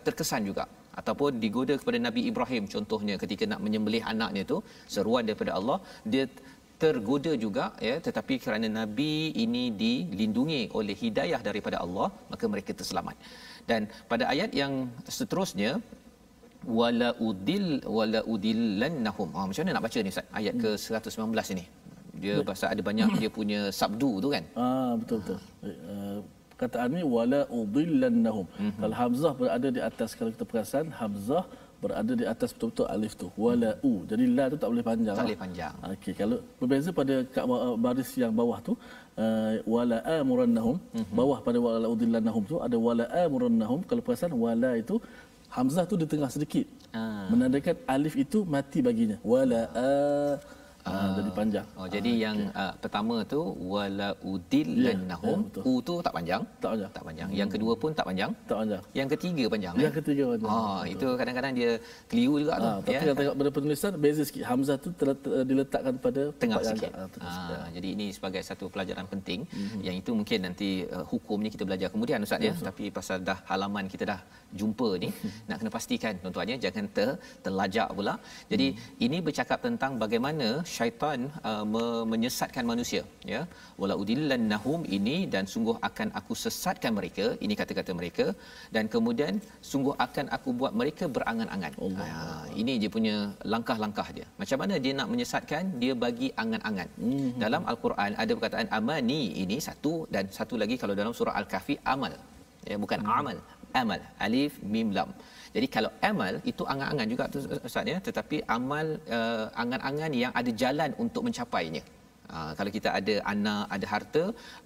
terkesan juga. Ataupun digoda kepada Nabi Ibrahim contohnya ketika nak menyembelih anaknya tu, seruan daripada Allah, dia tergoda juga, ya, tetapi kerana nabi ini dilindungi oleh hidayah daripada Allah, maka mereka terselamat. Dan pada ayat yang seterusnya, wala udillannahum. Macam mana nak baca ni, Ustaz? Ayat ke 119 ini. Dia pasal ada banyak dia punya sabdu tu kan. Betul. Perkataan ni wala udillannahum. Kalau hamzah berada di atas, kalau kita perasan hamzah berada di atas betul-betul alif tu, wala u. Jadi la tu tak boleh panjang. Tak boleh panjang. Okey, kalau berbeza pada baris yang bawah tu, wala amurannahum, bawah pada wala udillannahum tu ada wala amurannahum. Kalau perasan wala itu hamzah tu di tengah sedikit, menandakan alif itu mati baginya. Wala jadi panjang. Jadi yang pertama tu wala udillannahum, u tu tak panjang. Tak panjang. Yang kedua pun tak panjang. Yang ketiga panjang. Yang ketiga panjang. Itu kadang-kadang dia keliru juga tu. Tapi kalau tengok pada penulisan beza sikit, hamzah tu diletakkan pada tengah sikit. Jadi ini sebagai satu pelajaran penting. Yang itu mungkin nanti hukumnya kita belajar kemudian, Ustaz, ya. Tapi pasal dah halaman kita dah jumpa ni, nak kena pastikan tuan-tuan, ya, jangan terlajak pula. Jadi ini bercakap tentang bagaimana syaitan menyesatkan manusia, ya. Wala udillannahum ini, dan sungguh akan aku sesatkan mereka, ini kata-kata mereka, dan kemudian sungguh akan aku buat mereka berangan-angan. Ini dia punya langkah-langkah dia. Macam mana dia nak menyesatkan? Dia bagi angan-angan. Dalam Al-Quran ada perkataan amani, ini satu, dan satu lagi kalau dalam surah Al-Kahfi amal, ya, bukan amal, alif mim lam. Jadi kalau amal itu angan-angan juga tu, Ustaz, ya, tetapi amal angan-angan yang ada jalan untuk mencapainya. Kalau kita ada anak, ada harta,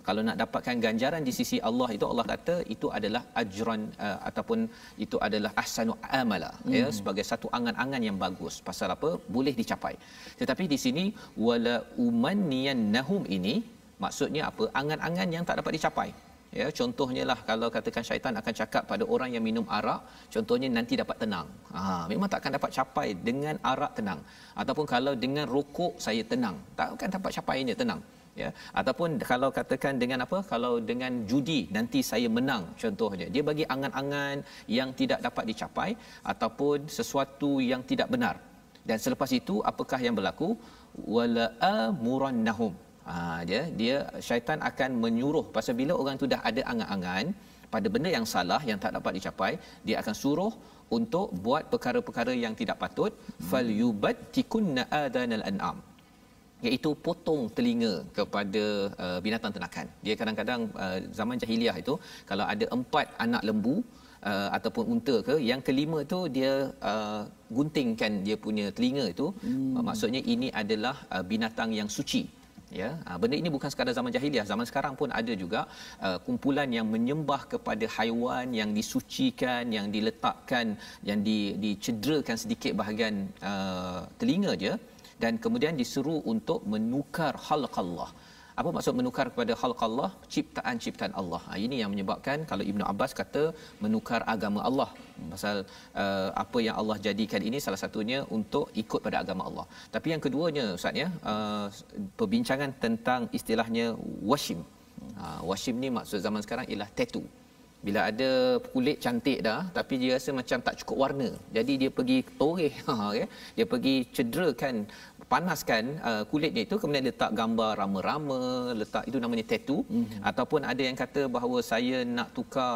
kalau nak dapatkan ganjaran di sisi Allah itu, Allah kata itu adalah ajran ataupun itu adalah ahsanu amala, ya, sebagai satu angan-angan yang bagus. Pasal apa? Boleh dicapai. Tetapi di sini wala umanniyannahum ini maksudnya apa? Angan-angan yang tak dapat dicapai. Ya, contohnya lah kalau katakan syaitan akan cakap pada orang yang minum arak, contohnya nanti dapat tenang. Memang takkan dapat capai dengan arak tenang. Ataupun kalau dengan rokok saya tenang, takkan dapat capainya tenang. Ya, ataupun kalau katakan dengan apa? Kalau dengan judi nanti saya menang, contohnya. Dia bagi angan-angan yang tidak dapat dicapai ataupun sesuatu yang tidak benar. Dan selepas itu apakah yang berlaku? Wala amurannahum. Dia syaitan akan menyuruh, pasal bila orang tu dah ada angan-angan pada benda yang salah yang tak dapat dicapai, dia akan suruh untuk buat perkara-perkara yang tidak patut. Falyubattikunna adanal an'am, iaitu potong telinga kepada binatang ternakan. Dia kadang-kadang zaman jahiliah itu kalau ada 4 anak lembu ataupun unta ke, yang kelima tu dia guntingkan dia punya telinga itu. Maksudnya ini adalah binatang yang suci. Ya, benda ini bukan sekadar zaman jahiliah, zaman sekarang pun ada juga kumpulan yang menyembah kepada haiwan yang disucikan, yang diletakkan, yang dicederakan sedikit bahagian telinga je, dan kemudian disuruh untuk menukar khalqallah. Apa maksud menukar kepada khalqallah? Ciptaan-ciptaan Allah. Ini yang menyebabkan kalau Ibnu Abbas kata menukar agama Allah. Pasal apa yang Allah jadikan ini salah satunya untuk ikut pada agama Allah. Tapi yang keduanya Ustaz ya, perbincangan tentang istilahnya washim. Washim ni maksud zaman sekarang ialah tattoo. Bila ada kulit cantik dah tapi dia rasa macam tak cukup warna, jadi dia pergi toreh, dia pergi cederakan, panaskan kulitnya itu, kemudian letak gambar rama-rama, letak, itu namanya tattoo. Ataupun ada yang kata bahawa saya nak tukar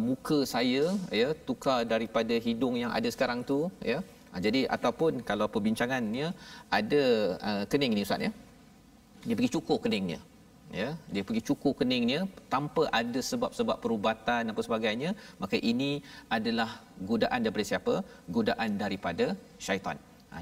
muka saya, ya, tukar daripada hidung yang ada sekarang tu, ya. Jadi ataupun kalau perbincangannya ada kening ni Ustaz ya, dia pergi cukur keningnya. Ya, dia pergi cukur keningnya tanpa ada sebab-sebab perubatan apa sebagainya, maka ini adalah godaan daripada siapa? Godaan daripada syaitan.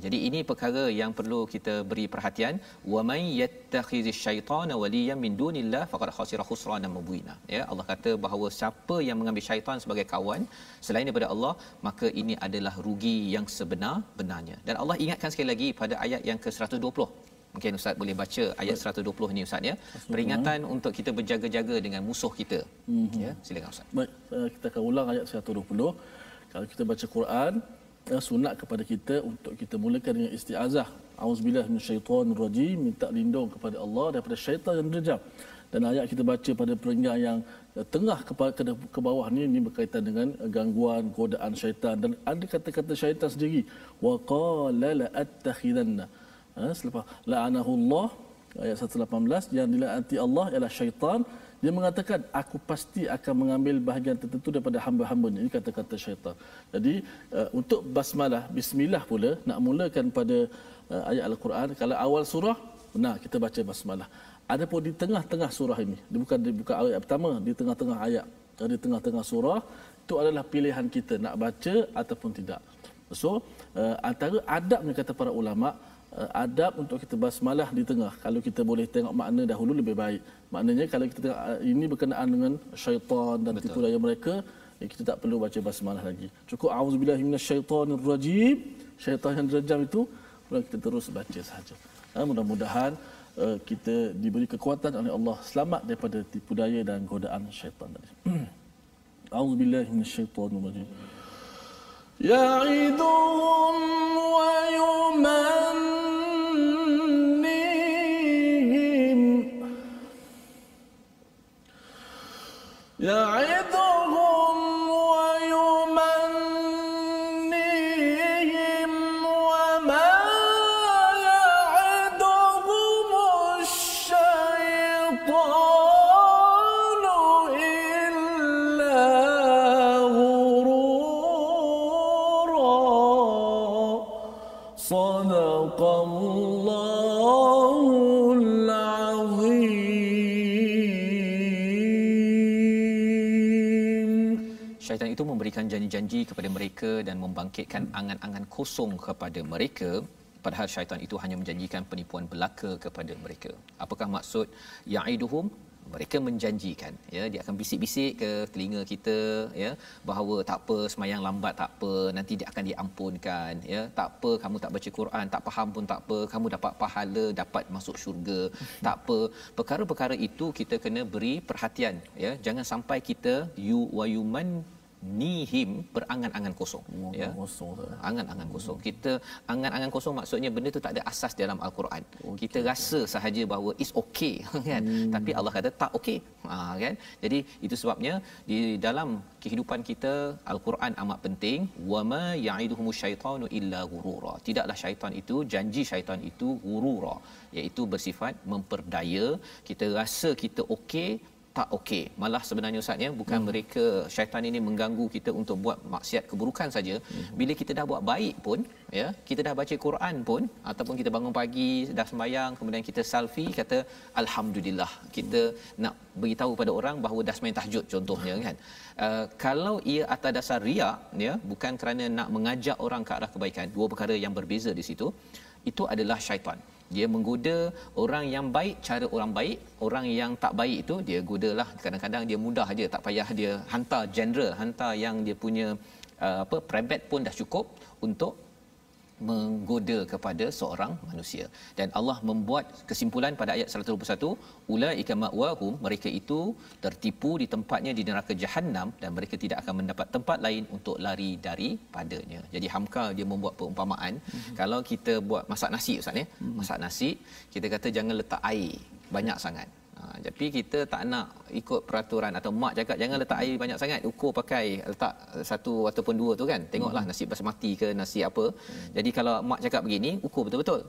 Jadi ini perkara yang perlu kita beri perhatian. Wa may yattakhizish syaitana waliyan min dunillah faqad khasira khusranan mubina. Ya, Allah kata bahawa siapa yang mengambil syaitan sebagai kawan selain daripada Allah, maka ini adalah rugi yang sebenar-benarnya. Dan Allah ingatkan sekali lagi pada ayat yang ke-120. Mungkin Ustaz boleh baca ayat 120 ni Ustaz ya. Peringatan untuk kita berjaga-jaga dengan musuh kita. Ya, silakan Ustaz. Baik, kita akan ulang ayat 120. Kalau kita baca Quran, sunat kepada kita untuk kita mulakan dengan istiazah. Auzubillahi minasyaitonirrajim, minta lindung kepada Allah daripada syaitan yang derjam. Dan ayat kita baca pada peringkat yang tengah ke bawah ni berkaitan dengan gangguan, godaan syaitan, dan ada kata-kata syaitan sendiri. Wa qala la attakhidanna. Selepas la'anahullah ayat 118, yang dilaknati Allah ialah syaitan. Dia mengatakan aku pasti akan mengambil bahagian tertentu daripada hamba-hambanya. Ini kata-kata syaitan. Jadi untuk basmalah, bismillah pula nak mulakan pada ayat Al-Quran, kalau awal surah benar kita baca basmalah. Adapun di tengah-tengah surah ini, dia bukan ayat pertama, di tengah-tengah ayat, di tengah-tengah surah, itu adalah pilihan kita nak baca ataupun tidak. So antara adabnya kata para ulama, adab untuk kita basmalah di tengah. Kalau kita boleh tengok makna dahulu lebih baik. Maknanya kalau kita tengok ini berkenaan dengan syaitan dan tipu daya mereka, kita tak perlu baca basmalah lagi. Cukup auzubillahi minasyaitonirrajim, syaitan yang derajam itu, kemudian kita terus baca sahaja. Mudah-mudahan kita diberi kekuatan oleh Allah, selamat daripada tipu daya dan godaan syaitan tadi. Auzubillahi minasyaitonirrajim. Ya'iduhum wa yumannihim ya'iduhum wa yumannihim wa ma ya'iduhumus syaitanu illa Sadaqallahul azim. Syaitan itu memberikan janji-janji kepada mereka dan membangkitkan angan-angan kosong kepada mereka padahal syaitan itu hanya menjanjikan penipuan belaka kepada mereka. Apakah maksud ya'iduhum? Mereka menjanjikan, ya, dia akan bisik-bisik ke telinga kita, ya, bahawa tak apa, semayang lambat tak apa, nanti dia akan diampunkan, ya, tak apa kamu tak baca Quran, tak faham pun tak apa, kamu dapat pahala, dapat masuk syurga, tak apa. Perkara-perkara itu kita kena beri perhatian, ya, jangan sampai kita yuman nihim berangan-angan kosong, ya, angan-angan kosong. Kita angan-angan kosong maksudnya benda tu tak ada asas dalam al-Quran. Kita rasa sahaja bahawa is okay kan, tapi Allah kata tak okey, kan. Jadi itu sebabnya di dalam kehidupan kita al-Quran amat penting. Wama ya'iduhumus syaitanu illa ghurura. Tidaklah syaitan itu, janji syaitan itu ghurura, iaitu bersifat memperdaya. Kita rasa kita okey, tak okey. Malah sebenarnya ustaz, ya, bukan mereka, syaitan ini mengganggu kita untuk buat maksiat keburukan saja. Bila kita dah buat baik pun, ya, kita dah baca Quran pun, ataupun kita bangun pagi dah sembahyang, kemudian kita selfie kata alhamdulillah, kita nak beritahu pada orang bahawa dah sembahyang tahajud contohnya, kan. Kalau ia atas dasar riak, ya, bukan kerana nak mengajak orang ke arah kebaikan, dua perkara yang berbeza di situ. Itu adalah syaitan. Dia menggoda orang yang baik, cara orang baik. Orang yang tak baik itu dia godalah, kadang-kadang dia mudah aja, tak payah dia hantar general, hantar yang dia punya prebet pun dah cukup untuk menggoda kepada seorang manusia. Dan Allah membuat kesimpulan pada ayat 121, ulaika ma'wahum, mereka itu tertipu di tempatnya di neraka jahanam dan mereka tidak akan mendapat tempat lain untuk lari daripadanya. Jadi Hamka dia membuat perumpamaan, kalau kita buat masak nasi ustaz, ya, masak nasi, kita kata jangan letak air banyak sangat. Tapi kita tak nak ikut peraturan, atau mak cakap jangan letak air banyak sangat, ukur pakai letak satu ataupun dua tu, kan. Tengoklah nasi basmati ke nasi apa. Jadi kalau mak cakap begini, ukur betul-betul.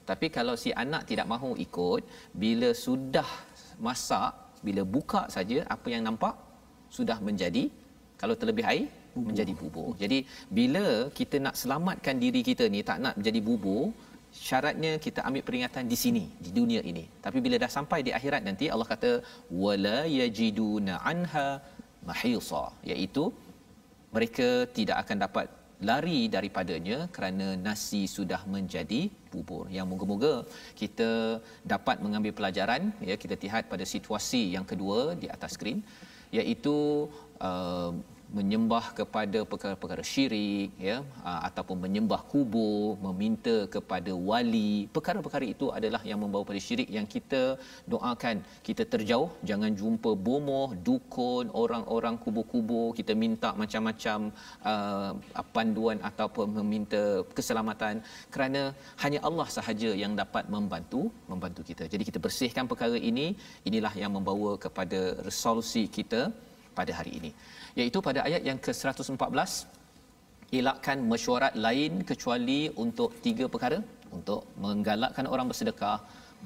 Tapi kalau si anak tidak mahu ikut, bila sudah masak, bila buka saja apa yang nampak sudah menjadi, kalau terlebih air menjadi bubur. Jadi bila kita nak selamatkan diri kita ni, tak nak menjadi bubur, syaratnya kita ambil peringatan di sini, di dunia ini. Tapi bila dah sampai di akhirat nanti, Allah kata wala yajiduna anha mahisa, iaitu mereka tidak akan dapat lari daripadanya kerana nasi sudah menjadi bubur. Yang moga-moga kita dapat mengambil pelajaran, ya. Kita lihat pada situasi yang kedua di atas skrin, iaitu menyembah kepada perkara-perkara syirik, ya, ataupun menyembah kubur, meminta kepada wali. Perkara-perkara itu adalah yang membawa pada syirik, yang kita doakan kita terjauh, jangan jumpa bomoh, dukun, orang-orang kubur-kubur, kita minta macam-macam panduan ataupun meminta keselamatan, kerana hanya Allah sahaja yang dapat membantu kita. Jadi kita bersihkan perkara ini, inilah yang membawa kepada resolusi kita pada hari ini, iaitu pada ayat yang ke-114, elakkan mesyuarat lain kecuali untuk tiga perkara: untuk menggalakkan orang bersedekah,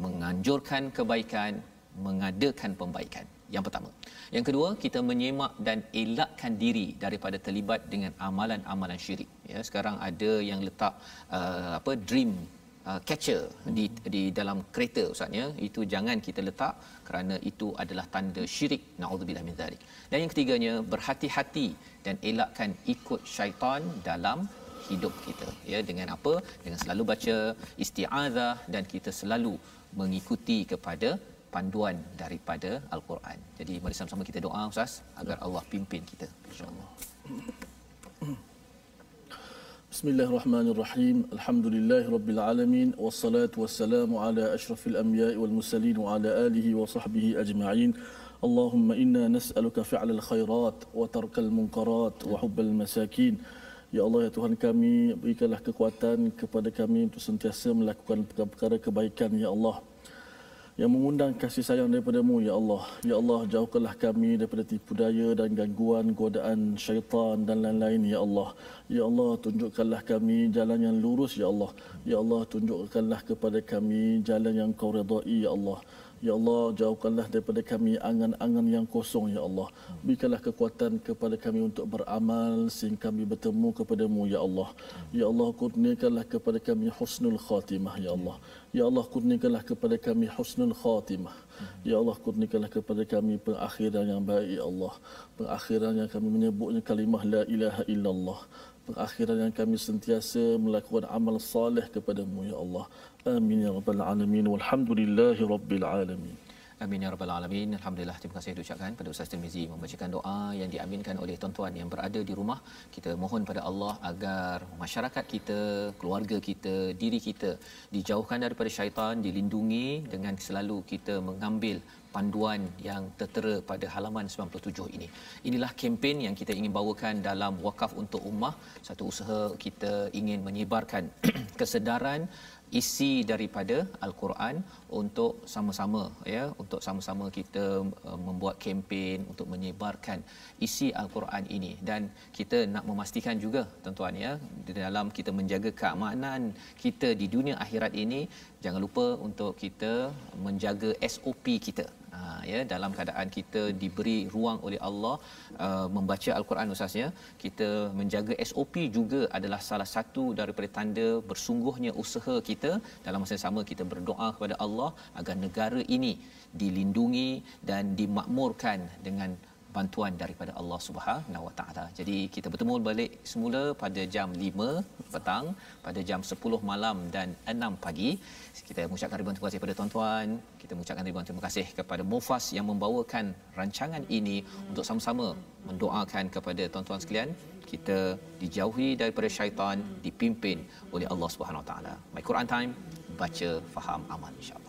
menganjurkan kebaikan, mengadakan pembaikan. Yang pertama. Yang kedua, kita menyemak dan elakkan diri daripada terlibat dengan amalan-amalan syirik. Ya, sekarang ada yang letak dream catcher di dalam kereta ustaznya, itu jangan kita letak kerana itu adalah tanda syirik, naudzubillah min zalik. Dan yang ketiganya, berhati-hati dan elakkan ikut syaitan dalam hidup kita, ya, dengan apa? Dengan selalu baca isti'azah dan kita selalu mengikuti kepada panduan daripada al-Quran. Jadi mari sama-sama kita doa ustaz agar Allah pimpin kita, insya-Allah. Bismillahirrahmanirrahim. Alhamdulillahirabbil alamin, wassalatu wassalamu ala asyrafil anbiya'i wal mursalin wa ala alihi wa sahbihi ajma'in. Allahumma inna nas'aluka fi'lal khairat wa tarkal munkarat wa hubbal masakin. Ya Allah, ya Tuhan kami, berikanlah kekuatan kepada kami untuk sentiasa melakukan perkara-perkara kebaikan, ya Allah, yang mengundang kasih sayang daripada-Mu, ya Allah. Ya Allah, jauhkanlah kami daripada tipu daya dan gangguan godaan syaitan dan lain-lain, ya Allah. Ya Allah, tunjukkanlah kami jalan yang lurus, ya Allah. Ya Allah, tunjukkanlah kepada kami jalan yang Kau redai, ya Allah. Ya Allah, jauhkanlah daripada kami angan-angan yang kosong, ya Allah. Berikanlah kekuatan kepada kami untuk beramal sehingga kami bertemu kepada-Mu, ya Allah. Ya Allah, kurniakanlah kepada kami husnul khatimah, ya Allah. Ya Allah, kurniakanlah kepada kami husnul khatimah. Ya Allah, kurniakanlah kepada kami pengakhiran yang baik, ya Allah. Pengakhiran yang kami menyebutnya kalimah la ilaha illallah. Pengakhiran yang kami sentiasa melakukan amal soleh kepada-Mu ya Allah. Amin ya rabbal alamin. Walhamdulillahi rabbil alamin. Amin ya rabbal alamin. Alhamdulillah, terima kasih diucapkan pada Ustaz Tirmizi membacakan doa yang diaminkan oleh tuan-tuan yang berada di rumah. Kita mohon pada Allah agar masyarakat kita, keluarga kita, diri kita dijauhkan daripada syaitan, dilindungi dengan selalu kita mengambil panduan yang tertera pada halaman 97 ini. Inilah kempen yang kita ingin bawakan dalam Wakaf untuk Ummah, satu usaha kita ingin menyebarkan kesedaran isi daripada Al-Quran untuk sama-sama untuk sama-sama kita membuat kempen untuk menyebarkan isi Al-Quran ini, dan kita nak memastikan juga tuan-tuan di dalam kita menjaga keamanan kita di dunia akhirat ini, jangan lupa untuk kita menjaga SOP kita. Dalam keadaan kita diberi ruang oleh Allah membaca Al-Quran ustaznya, kita menjaga SOP juga adalah salah satu daripada tanda bersungguhnya usaha kita. Dalam masa yang sama kita berdoa kepada Allah agar negara ini dilindungi dan dimakmurkan dengan bantuan daripada Allah Subhanahu Wa Taala. Jadi kita bertemu balik semula pada jam 5 petang, pada jam 10 malam dan 6 pagi. Kita mengucapkan ribuan terima kasih kepada tuan-tuan. Kita mengucapkan ribuan terima kasih kepada Mufas yang membawakan rancangan ini untuk sama-sama mendoakan kepada tuan-tuan sekalian kita dijauhi daripada syaitan, dipimpin oleh Allah Subhanahu Wa Taala. My Quran Time, baca, faham, amal, insya-Allah.